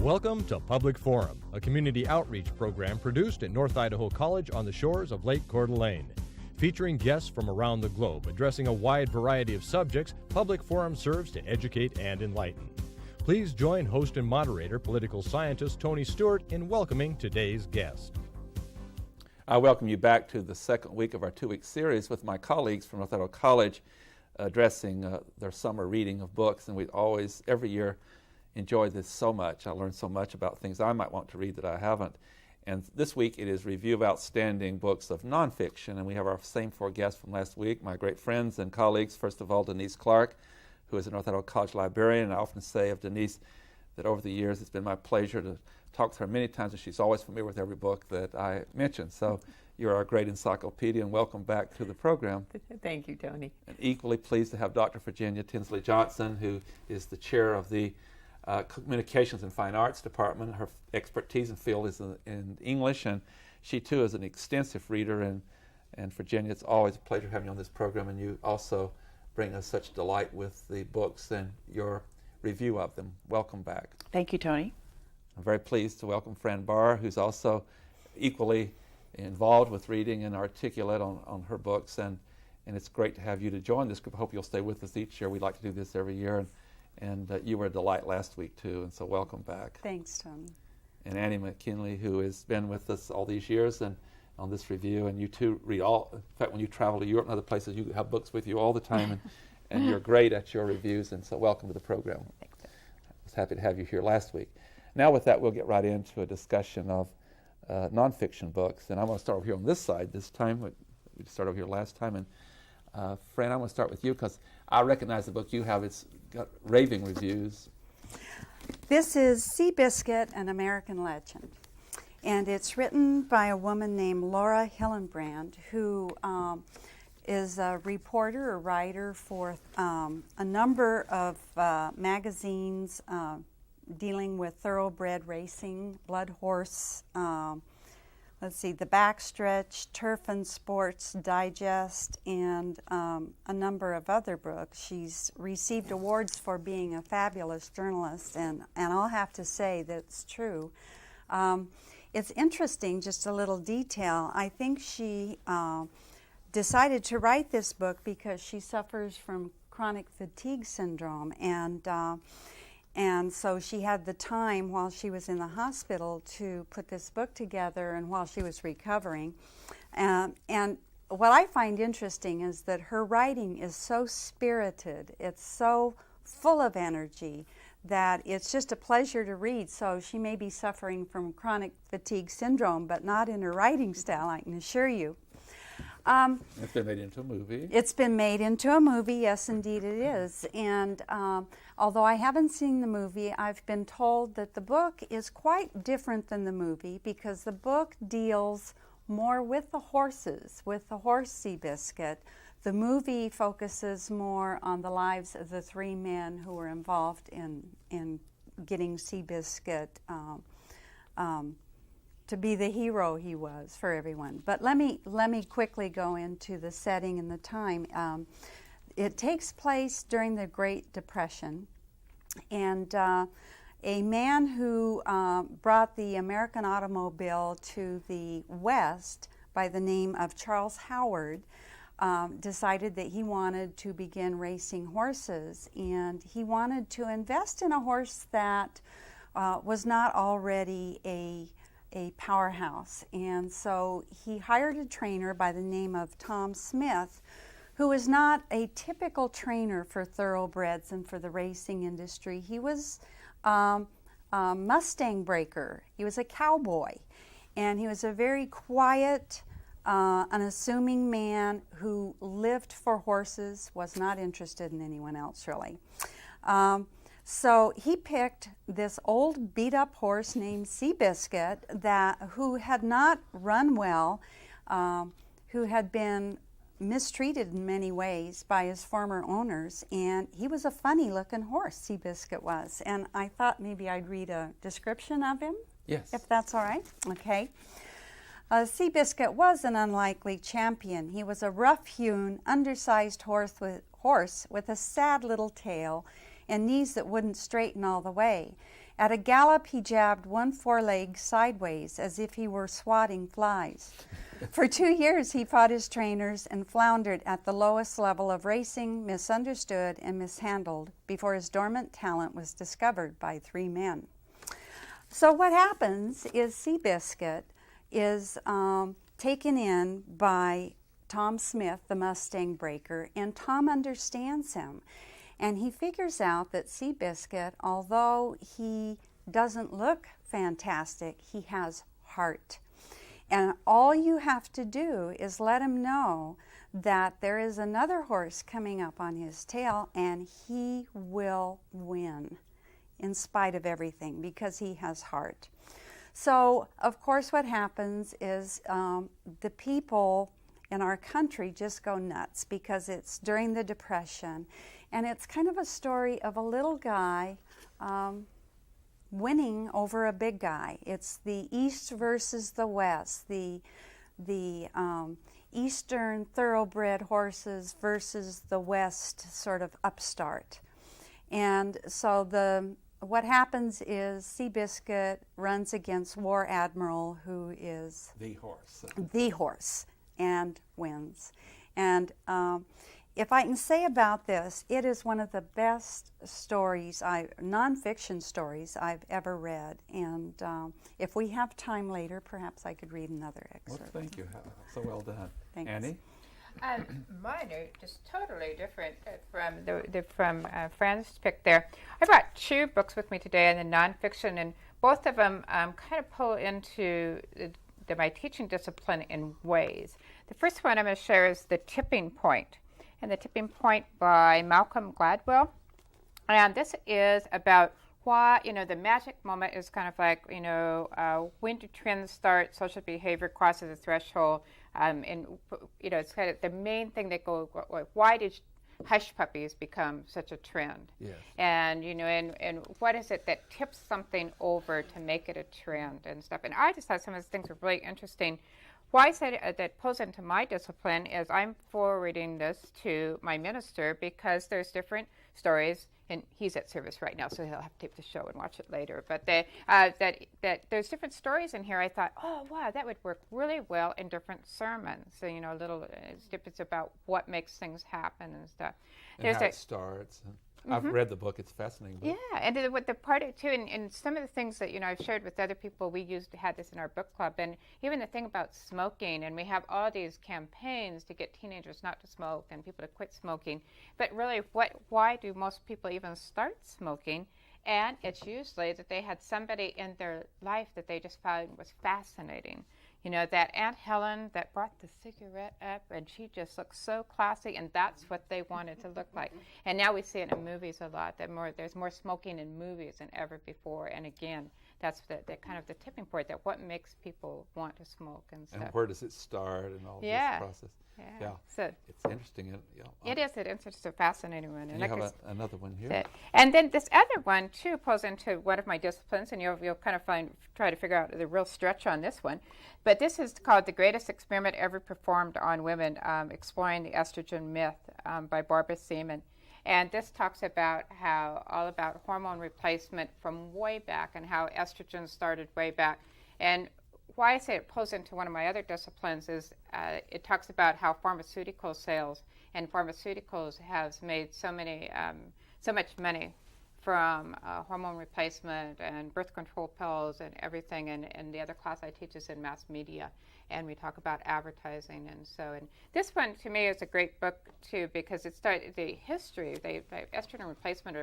Welcome to Public Forum, a community outreach program produced at North Idaho College on the shores of Lake Coeur d'Alene. Featuring guests from around the globe addressing a wide variety of subjects, Public Forum serves to educate and enlighten. Please join host and moderator, political scientist Tony Stewart, in welcoming today's guest. I welcome you back to the second week of our two-week series with my colleagues from North Idaho College addressing their summer reading of books, and we always, every year, enjoy this so much. I learn so much about things I might want to read that I haven't. And this week it is Review of Outstanding Books of Nonfiction, and we have our same four guests from last week, my great friends and colleagues. First of all, Denise Clark, who is a North Idaho College librarian. And I often say of Denise that over the years it's been my pleasure to talk to her many times, and she's always familiar with every book that I mention. So you're our great encyclopedia, and welcome back to the program. Thank you, Tony. And equally pleased to have Dr. Virginia Tinsley Johnson, who is the chair of the Communications and Fine Arts Department. Her expertise and field is in English, and she too is an extensive reader. And Virginia, it's always a pleasure having you on this program, and you also bring us such delight with the books and your review of them. Welcome back. Thank you, Tony. I'm very pleased to welcome Fran Barr, who's also equally involved with reading and articulate on her books, and it's great to have you to join this group. I hope you'll stay with us each year. We like to do this every year, and you were a delight last week too, and so welcome back. Thanks, Tony. And Annie McKinley, who has been with us all these years and on this review, and you too read all. In fact, when you travel to Europe and other places, you have books with you all the time, and you're great at your reviews, and so welcome to the program. Thanks. I was happy to have you here last week. Now with that, we'll get right into a discussion of nonfiction books, and I'm going to start over here on this side this time. We started over here last time, and Fran, I'm going to start with you because I recognize the book you have. It's got raving reviews. This is Seabiscuit, an American Legend, and it's written by a woman named Laura Hillenbrand, who is a reporter or writer for a number of magazines dealing with thoroughbred racing, Blood Horse, The Backstretch, Turf and Sports Digest, and a number of other books. She's received awards for being a fabulous journalist, and I'll have to say that's true. It's interesting, just a little detail. I think she decided to write this book because she suffers from chronic fatigue syndrome, and so she had the time while she was in the hospital to put this book together and while she was recovering. And what I find interesting is that her writing is so spirited, it's so full of energy, that it's just a pleasure to read. So she may be suffering from chronic fatigue syndrome, but not in her writing style, I can assure you. It's been made into a movie. It's been made into a movie, yes, indeed it is. And although I haven't seen the movie, I've been told that the book is quite different than the movie because the book deals more with the horses, with the horse Seabiscuit. The movie focuses more on the lives of the three men who were involved in getting Seabiscuit to be the hero he was for everyone. But let me quickly go into the setting and the time. It takes place during the Great Depression, and a man who brought the American automobile to the West by the name of Charles Howard decided that he wanted to begin racing horses, and he wanted to invest in a horse that was not already a powerhouse. And so he hired a trainer by the name of Tom Smith, who was not a typical trainer for thoroughbreds and for the racing industry. He was a Mustang breaker. He was a cowboy. And he was a very quiet, unassuming man who lived for horses, was not interested in anyone else really. So he picked this old beat-up horse named Seabiscuit who had not run well, who had been mistreated in many ways by his former owners, and he was a funny-looking horse, Seabiscuit was. And I thought maybe I'd read a description of him, yes, if that's all right. Okay. Seabiscuit was an unlikely champion. He was a rough-hewn, undersized horse with a sad little tail and knees that wouldn't straighten all the way. At a gallop, he jabbed one foreleg sideways as if he were swatting flies. For 2 years, he fought his trainers and floundered at the lowest level of racing, misunderstood and mishandled, before his dormant talent was discovered by 3 men. So what happens is Seabiscuit is taken in by Tom Smith, the Mustang breaker, and Tom understands him. And he figures out that Seabiscuit, although he doesn't look fantastic, he has heart. And all you have to do is let him know that there is another horse coming up on his tail, and he will win in spite of everything because he has heart. So, of course, what happens is the people in our country just go nuts because it's during the Depression. And it's kind of a story of a little guy winning over a big guy. It's the East versus the West, the Eastern thoroughbred horses versus the West sort of upstart. And so what happens is Seabiscuit runs against War Admiral, who is the horse, and wins. And if I can say about this, it is one of the best stories, nonfiction stories I've ever read. And if we have time later, perhaps I could read another excerpt. Well, thank you. So well done. Thanks. Annie? Mine are just totally different from Fran's pick there. I brought 2 books with me today in the nonfiction, and both of them kind of pull into my teaching discipline in ways. The first one I'm going to share is The Tipping Point. And The Tipping Point by Malcolm Gladwell. And this is about why, the magic moment is kind of like, when do trends start, social behavior crosses a threshold, and, it's kind of the main thing that goes, why did hush puppies become such a trend? Yes. And, and what is it that tips something over to make it a trend and stuff? And I just thought some of these things were really interesting. Why I said that pulls into my discipline is I'm forwarding this to my minister because there's different stories, and he's at service right now, so he'll have to tape the show and watch it later. But that there's different stories in here. I thought, oh wow, that would work really well in different sermons. So a little it's about what makes things happen and stuff. And how it starts. I've read the book. It's fascinating. Yeah, and with the part of too, and some of the things that I've shared with other people, we had this in our book club, and even the thing about smoking, and we have all these campaigns to get teenagers not to smoke and people to quit smoking. But really, why do most people even start smoking? And it's usually that they had somebody in their life that they just found was fascinating. That Aunt Helen that brought the cigarette up, and she just looked so classy, and that's what they wanted to look like. And now we see it in movies a lot, there's more smoking in movies than ever before. And again, that's the kind of the tipping point, that what makes people want to smoke and stuff. And where does it start and all this process? Yeah. So it's interesting. It is. It's just a fascinating one. And you have another one here. And then this other one, too, pulls into one of my disciplines, and you'll kind of try to figure out the real stretch on this one. But this is called The Greatest Experiment Ever Performed on Women, Exploring the Estrogen Myth by Barbara Seaman. And this talks about all about hormone replacement from way back and how estrogen started way back. And why I say it pulls into one of my other disciplines is it talks about how pharmaceutical sales and pharmaceuticals has made so much money from hormone replacement and birth control pills and everything. And the other class I teach is in mass media, and we talk about advertising. And this one to me is a great book too, because it started the history. The estrogen replacement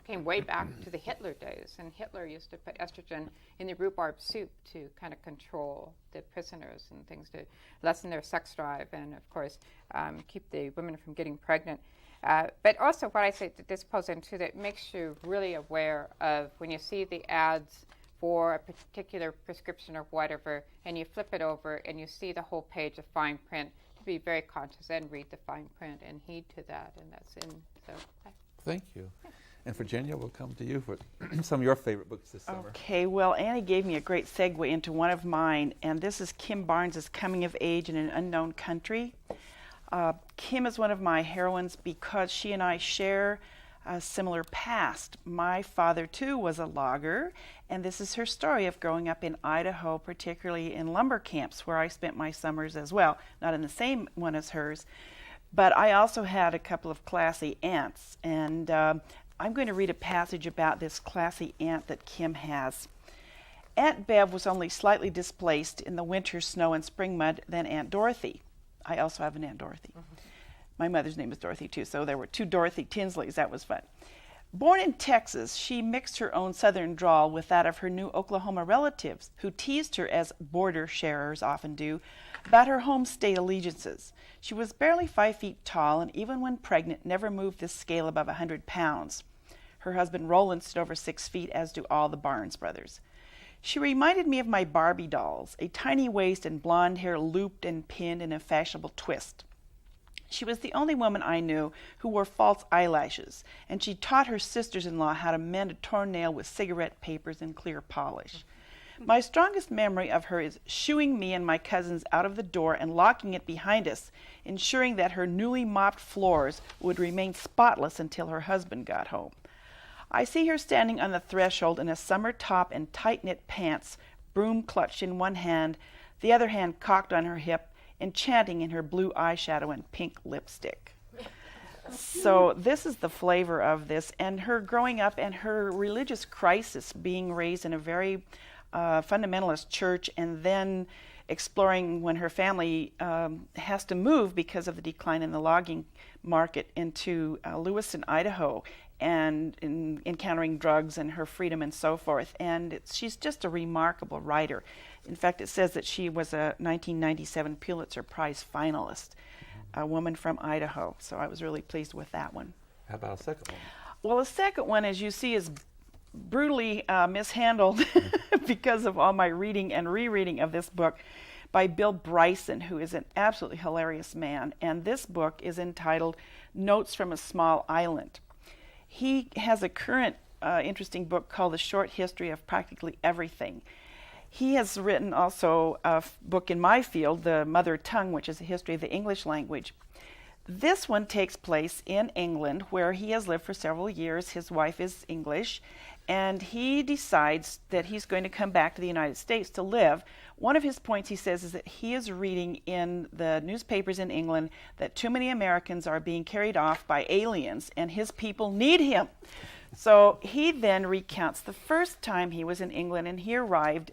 came way back to the Hitler days, and Hitler used to put estrogen in the rhubarb soup to kind of control the prisoners and things, to lessen their sex drive, and of course keep the women from getting pregnant. But also what I say that this pulls into, that makes you really aware of when you see the ads for a particular prescription or whatever, and you flip it over and you see the whole page of fine print, to be very conscious and read the fine print and heed to that. And that's in. So. Thank you. Yeah. And Virginia, we'll come to you for some of your favorite books this summer. Okay, well, Annie gave me a great segue into one of mine, and this is Kim Barnes's Coming of Age in an Unknown Country. Kim is one of my heroines because she and I share a similar past. My father, too, was a logger, and this is her story of growing up in Idaho, particularly in lumber camps, where I spent my summers as well. Not in the same one as hers, but I also had a couple of classy aunts, and I'm going to read a passage about this classy aunt that Kim has. Aunt Bev was only slightly displaced in the winter snow and spring mud than Aunt Dorothy. I also have an Aunt Dorothy. My mother's name is Dorothy, too, so there were two Dorothy Tinsleys. That was fun. Born in Texas, she mixed her own Southern drawl with that of her new Oklahoma relatives, who teased her, as border sharers often do, about her home state allegiances. She was barely 5 feet tall, and even when pregnant, never moved this scale above 100 pounds. Her husband Roland stood over 6 feet, as do all the Barnes brothers. She reminded me of my Barbie dolls, a tiny waist and blonde hair looped and pinned in a fashionable twist. She was the only woman I knew who wore false eyelashes, and she taught her sisters-in-law how to mend a torn nail with cigarette papers and clear polish. My strongest memory of her is shooing me and my cousins out of the door and locking it behind us, ensuring that her newly mopped floors would remain spotless until her husband got home. I see her standing on the threshold in a summer top and tight-knit pants, broom clutched in one hand, the other hand cocked on her hip, enchanting in her blue eyeshadow and pink lipstick. So this is the flavor of this, and her growing up and her religious crisis, being raised in a very fundamentalist church, and then exploring when her family has to move because of the decline in the logging market into Lewiston, Idaho, and encountering drugs and her freedom and so forth. And she's just a remarkable writer. In fact, it says that she was a 1997 Pulitzer Prize finalist, a woman from Idaho. So I was really pleased with that one. How about a second one? Well, the second one, as you see, is brutally mishandled because of all my reading and rereading of this book by Bill Bryson, who is an absolutely hilarious man. And this book is entitled Notes from a Small Island. He has a current interesting book called The Short History of Practically Everything. He has written also a book in my field, The Mother Tongue, which is a history of the English language. This one takes place in England, where he has lived for several years. His wife is English, and he decides that he's going to come back to the United States to live. One of his points, he says, is that he is reading in the newspapers in England that too many Americans are being carried off by aliens, and his people need him. So he then recounts the first time he was in England, and he arrived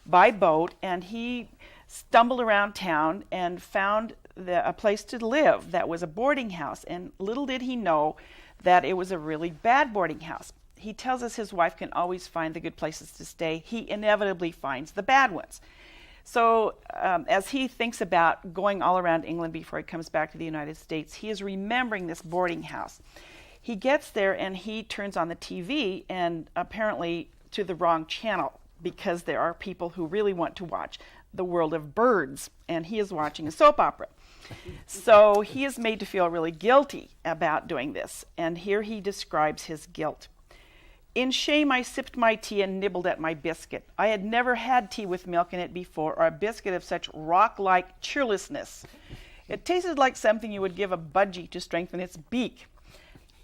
by boat, and he stumbled around town and found a place to live that was a boarding house, and little did he know that it was a really bad boarding house. He tells us his wife can always find the good places to stay. He inevitably finds the bad ones. So as he thinks about going all around England before he comes back to the United States, he is remembering this boarding house. He gets there and he turns on the TV, and apparently to the wrong channel, because there are people who really want to watch The World of Birds, and he is watching a soap opera. So he is made to feel really guilty about doing this, and here he describes his guilt. In shame, I sipped my tea and nibbled at my biscuit. I had never had tea with milk in it before, or a biscuit of such rock-like cheerlessness. It tasted like something you would give a budgie to strengthen its beak.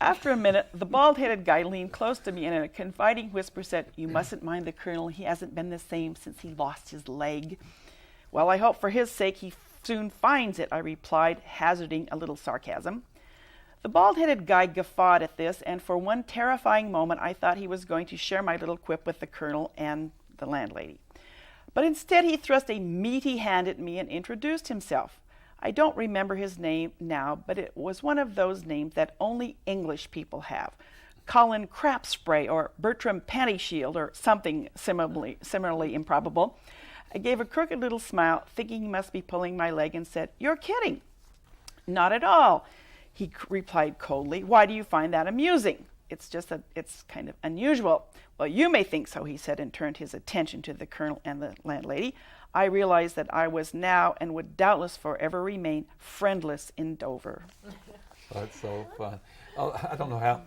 After a minute, the bald-headed guy leaned close to me and in a confiding whisper said, "You mustn't mind the Colonel. He hasn't been the same since he lost his leg." "Well, I hope for his sake he soon finds it," I replied, hazarding a little sarcasm. The bald-headed guy guffawed at this, and for one terrifying moment I thought he was going to share my little quip with the Colonel and the landlady. But instead he thrust a meaty hand at me and introduced himself. I don't remember his name now, but it was one of those names that only English people have. Colin Crapspray or Bertram Pantyshield or something similarly improbable. I gave a crooked little smile, thinking he must be pulling my leg, and said, "You're kidding." "Not at all," he replied coldly. "Why do you find that amusing? It's just that it's kind of unusual." "Well, you may think so," he said, and turned his attention to the Colonel and the landlady. I realized that I was now and would doubtless forever remain friendless in Dover. That's so fun. I don't know how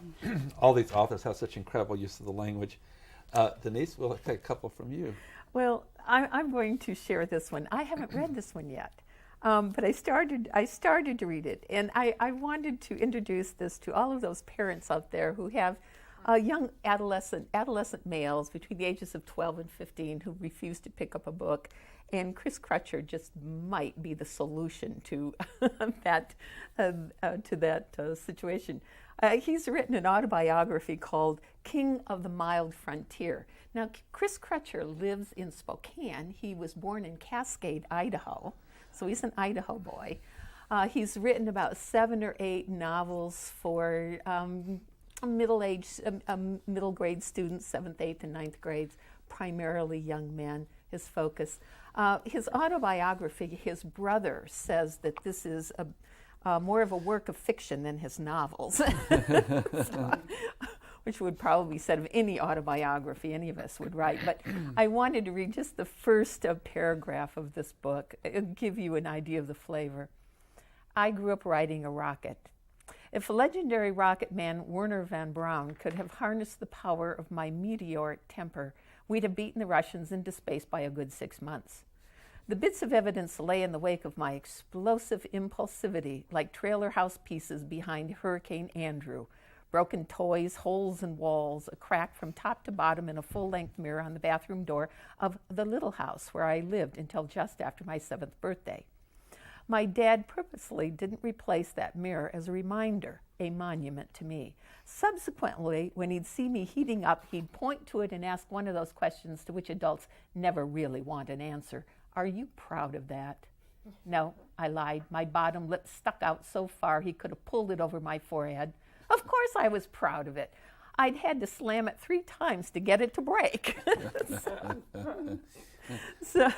all these authors have such incredible use of the language. Denise, we'll take a couple from you. Well, I'm going to share this one. I haven't read this one yet. But I started to read it, and I wanted to introduce this to all of those parents out there who have young adolescent males between the ages of 12 and 15 who refuse to pick up a book. And Kris Crutcher just might be the solution to that situation. He's written an autobiography called King of the Mild Frontier. Now, Kris Crutcher lives in Spokane. He was born in Cascade, Idaho, so he's an Idaho boy. He's written about 7 or 8 novels for middle grade students, 7th, 8th, and 9th grades, primarily young men, his focus. His autobiography, his brother says that this is more of a work of fiction than his novels, which would probably be said of any autobiography any of us would write. But I wanted to read just the first paragraph of this book. It'll give you an idea of the flavor. I grew up riding a rocket. If legendary rocket man Wernher von Braun could have harnessed the power of my meteoric temper, we'd have beaten the Russians into space by a good 6 months. The bits of evidence lay in the wake of my explosive impulsivity, like trailer house pieces behind Hurricane Andrew. Broken toys, holes in walls, a crack from top to bottom in a full-length mirror on the bathroom door of the little house where I lived until just after my 7th birthday. My dad purposely didn't replace that mirror as a reminder, a monument to me. Subsequently, when he'd see me heating up, he'd point to it and ask one of those questions to which adults never really want an answer. Are you proud of that? No, I lied. My bottom lip stuck out so far he could have pulled it over my forehead. Of course I was proud of it. I'd had to slam it 3 times to get it to break. So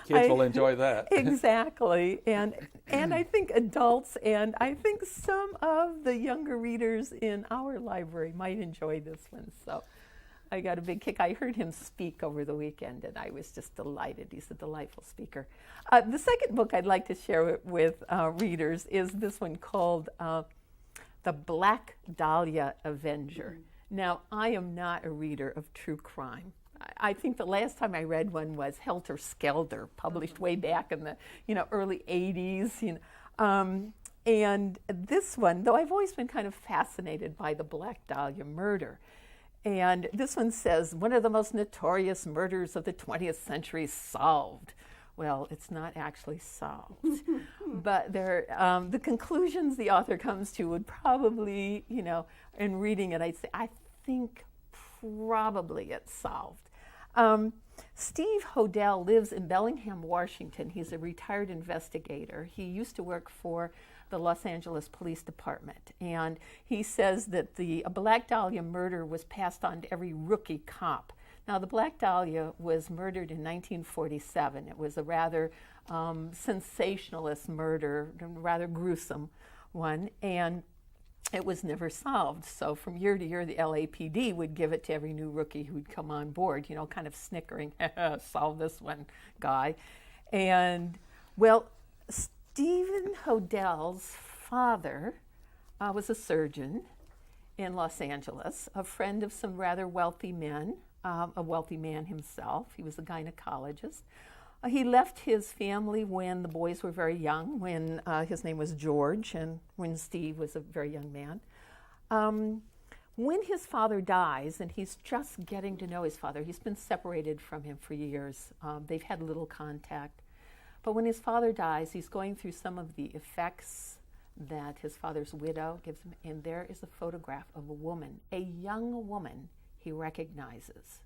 Kids will enjoy that. Exactly. And I think adults and I think some of the younger readers in our library might enjoy this one. So I got a big kick. I heard him speak over the weekend, and I was just delighted. He's a delightful speaker. The second book I'd like to share with readers is this one called The Black Dahlia Avenger. Now, I am not a reader of true crime. I think the last time I read one was Helter Skelter, published way back in the early 80s. And this one, though I've always been kind of fascinated by the Black Dahlia murder. And this one says, one of the most notorious murders of the 20th century solved. Well, it's not actually solved. But the conclusions the author comes to would probably, in reading it, I'd say, I think probably it's solved. Steve Hodel lives in Bellingham, Washington. He's a retired investigator. He used to work for the Los Angeles Police Department. And he says that the Black Dahlia murder was passed on to every rookie cop. Now, the Black Dahlia was murdered in 1947. It was a rather sensationalist murder, a rather gruesome one, and it was never solved. So from year to year, the LAPD would give it to every new rookie who'd come on board, kind of snickering, solve this one, guy. And, well, Stephen Hodel's father was a surgeon in Los Angeles, a friend of some rather wealthy men, a wealthy man himself. He was a gynecologist. He left his family when the boys were very young, when his name was George and when Steve was a very young man. When his father dies, and he's just getting to know his father, he's been separated from him for years. They've had little contact. But when his father dies, he's going through some of the effects that his father's widow gives him, and there is a photograph of a woman, a young woman he recognizes.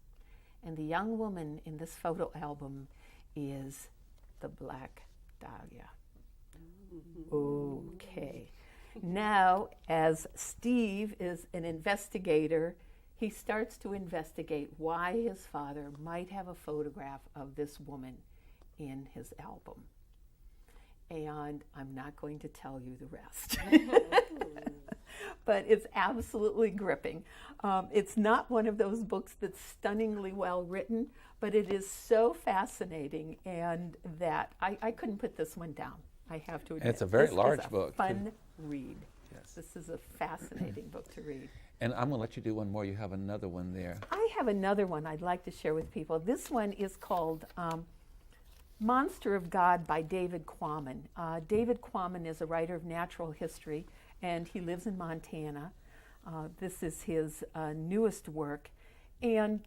And the young woman in this photo album is the Black Dahlia. Okay. Now, as Steve is an investigator, he starts to investigate why his father might have a photograph of this woman in his album. And I'm not going to tell you the rest. But it's absolutely gripping. It's not one of those books that's stunningly well written, but it is so fascinating, and that I couldn't put this one down, I have to admit. It's a very large book. Fun read. Yes. This is a fascinating book to read. And I'm going to let you do one more. You have another one there. I have another one I'd like to share with people. This one is called Monster of God by David Kwan. David Kwan is a writer of natural history, and he lives in Montana. This is his newest work. And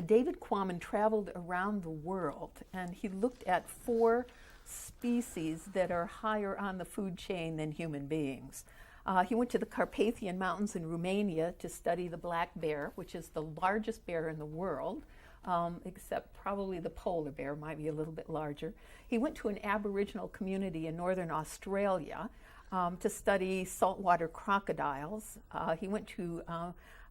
David Kwan traveled around the world, and he looked at 4 species that are higher on the food chain than human beings. He went to the Carpathian Mountains in Romania to study the black bear, which is the largest bear in the world, except probably the polar bear might be a little bit larger. He went to an Aboriginal community in northern Australia to study saltwater crocodiles. He went to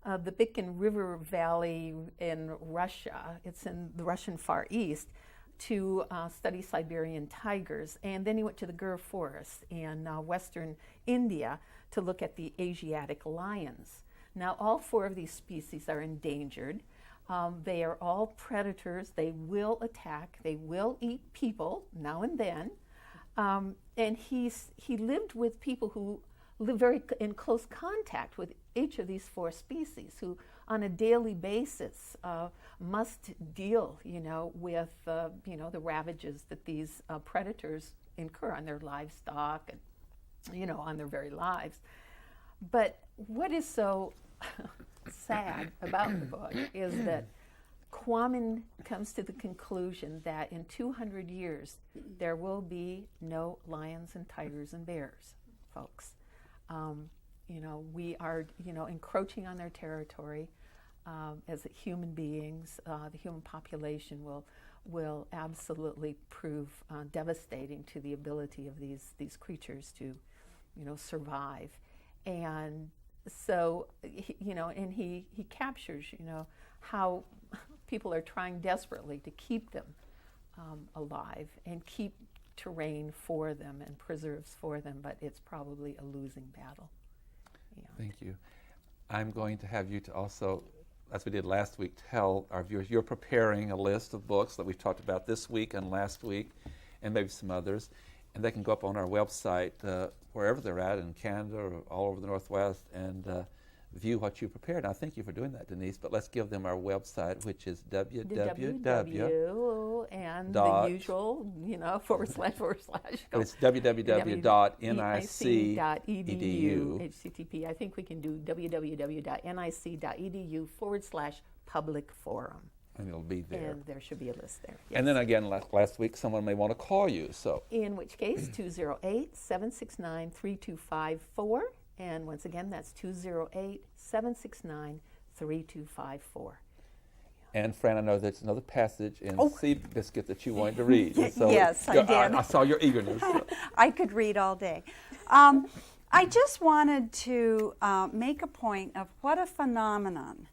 the Bikin River Valley in Russia. It's in the Russian Far East, to study Siberian tigers. And then he went to the Gir Forest in western India to look at the Asiatic lions. Now, all 4 of these species are endangered. They are all predators. They will attack. They will eat people now and then. And he lived with people who live very in close contact with each of these 4 species, who on a daily basis must deal, with, the ravages that these predators incur on their livestock and, on their very lives. But what is so sad about the book is that Kwan comes to the conclusion that in 200 years there will be no lions and tigers and bears, folks. We are, encroaching on their territory as human beings. The human population will absolutely prove devastating to the ability of these creatures to, survive. And so, and he captures, how people are trying desperately to keep them alive and keep terrain for them and preserves for them, but it's probably a losing battle. Thank you. I'm going to have you to also, as we did last week, tell our viewers you're preparing a list of books that we've talked about this week and last week, and maybe some others, and they can go up on our website wherever they're at in Canada or all over the Northwest and view what you prepared. I thank you for doing that, Denise, but let's give them our website, which is www. And the usual, // It's www.nic.edu. HTTP. I think we can do www.nic.edu/public forum. And it'll be there. And there should be a list there. Yes. And then again, last week, someone may want to call you. So, in which case, 208-769-3254. And once again, that's 208-769-3254. And Fran, I know there's another passage in Seabiscuit that you wanted to read. So yes, I did. I saw your eagerness. I could read all day. I just wanted to make a point of what a phenomenon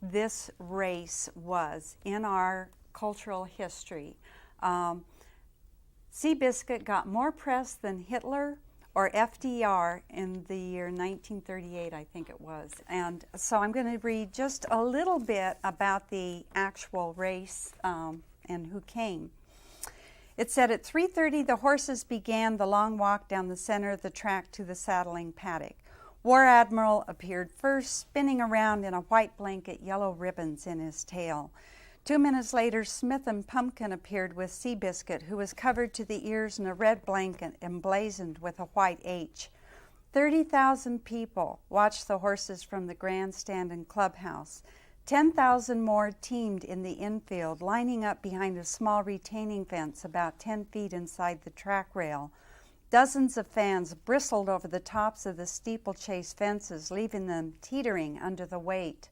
this race was in our cultural history. Seabiscuit got more press than Hitler or FDR in the year 1938, I think it was. And so I'm going to read just a little bit about the actual race and who came. It said, at 3:30, the horses began the long walk down the center of the track to the saddling paddock. War Admiral appeared first, spinning around in a white blanket, yellow ribbons in his tail. 2 minutes later, Smith and Pumpkin appeared with Seabiscuit, who was covered to the ears in a red blanket emblazoned with a white H. 30,000 people watched the horses from the grandstand and clubhouse. 10,000 more teamed in the infield, lining up behind a small retaining fence about 10 feet inside the track rail. Dozens of fans bristled over the tops of the steeplechase fences, leaving them teetering under the weight.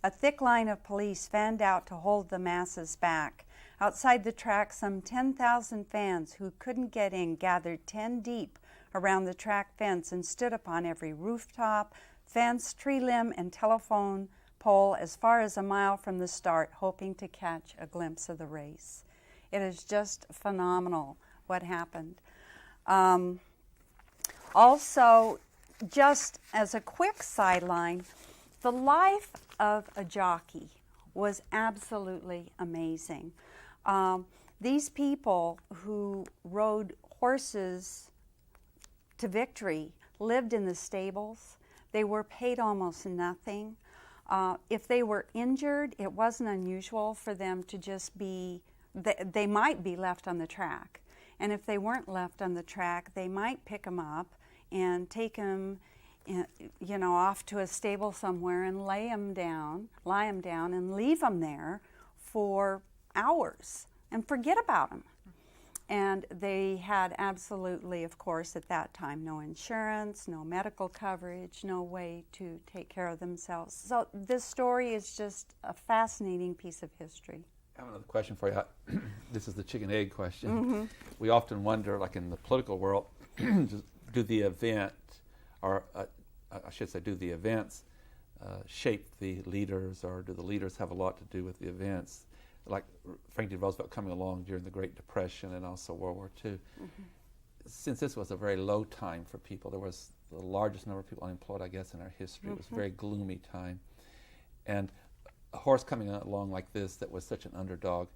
A thick line of police fanned out to hold the masses back. Outside the track, some 10,000 fans who couldn't get in gathered 10 deep around the track fence and stood upon every rooftop, fence, tree limb, and telephone pole as far as a mile from the start, hoping to catch a glimpse of the race. It is just phenomenal what happened. Also, just as a quick sideline, the life of a jockey was absolutely amazing. These people who rode horses to victory lived in the stables. They were paid almost nothing. If they were injured, it wasn't unusual for them to just be they might be left on the track. And if they weren't left on the track, they might pick them up and take them, off to a stable somewhere and lie them down and leave them there for hours and forget about them. And they had absolutely, of course, at that time, no insurance, no medical coverage, no way to take care of themselves. So this story is just a fascinating piece of history. I have another question for you. This is the chicken egg question. We often wonder, like in the political world, do the event, or I should say, do the events shape the leaders, or do the leaders have a lot to do with the events? Like Franklin Roosevelt coming along during the Great Depression and also World War II. Since this was a very low time for people, there was the largest number of people unemployed, I guess, in our history. It was a very gloomy time. And a horse coming along like this that was such an underdog,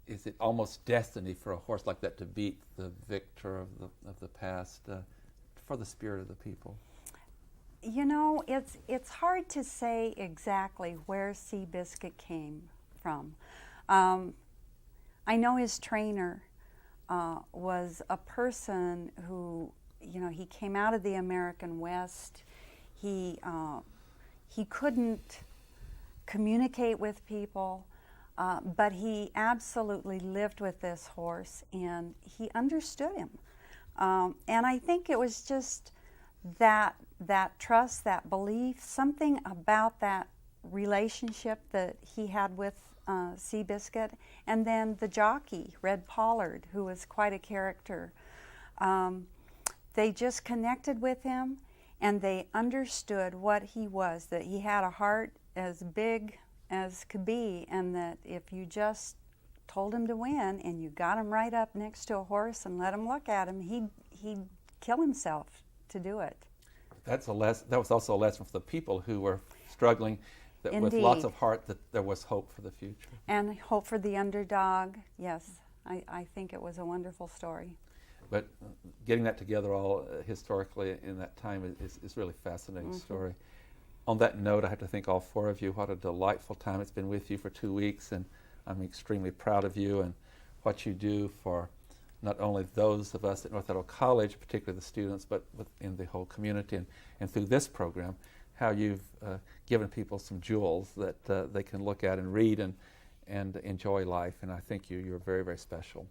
is it almost destiny for a horse like that to beat the victor of the past for the spirit of the people? It's hard to say exactly where Seabiscuit came from. I know his trainer was a person who, he came out of the American West. He couldn't communicate with people, but he absolutely lived with this horse, and he understood him. And I think it was just that trust, that belief, something about that relationship that he had with Seabiscuit, and then the jockey, Red Pollard, who was quite a character. They just connected with him, and they understood what he was, that he had a heart as big as could be, and that if you just told him to win and you got him right up next to a horse and let him look at him, he'd kill himself to do it. That was also a lesson for the people who were struggling, that with lots of heart, that there was hope for the future. And hope for the underdog, yes. I think it was a wonderful story. But getting that together all historically in that time is really a fascinating story. On that note, I have to thank all four of you. What a delightful time it's been with you for 2 weeks, and I'm extremely proud of you and what you do for not only those of us at North Idaho College, particularly the students, but in the whole community, and through this program, how you've given people some jewels that they can look at and read and enjoy life. And I think you're very, very special.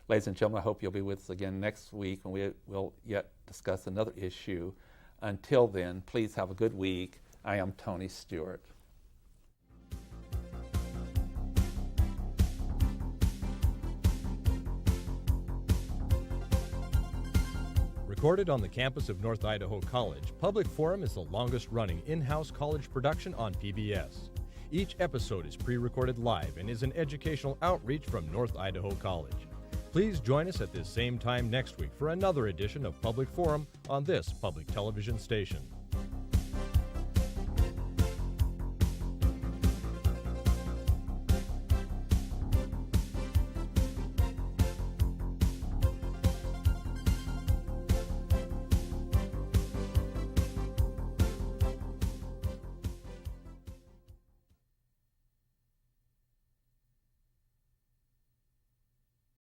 Ladies and gentlemen, I hope you'll be with us again next week when we will yet discuss another issue. Until then, please have a good week. I am Tony Stewart. Recorded on the campus of North Idaho College, Public Forum is the longest-running in-house college production on PBS. Each episode is pre-recorded live and is an educational outreach from North Idaho College. Please join us at this same time next week for another edition of Public Forum on this public television station.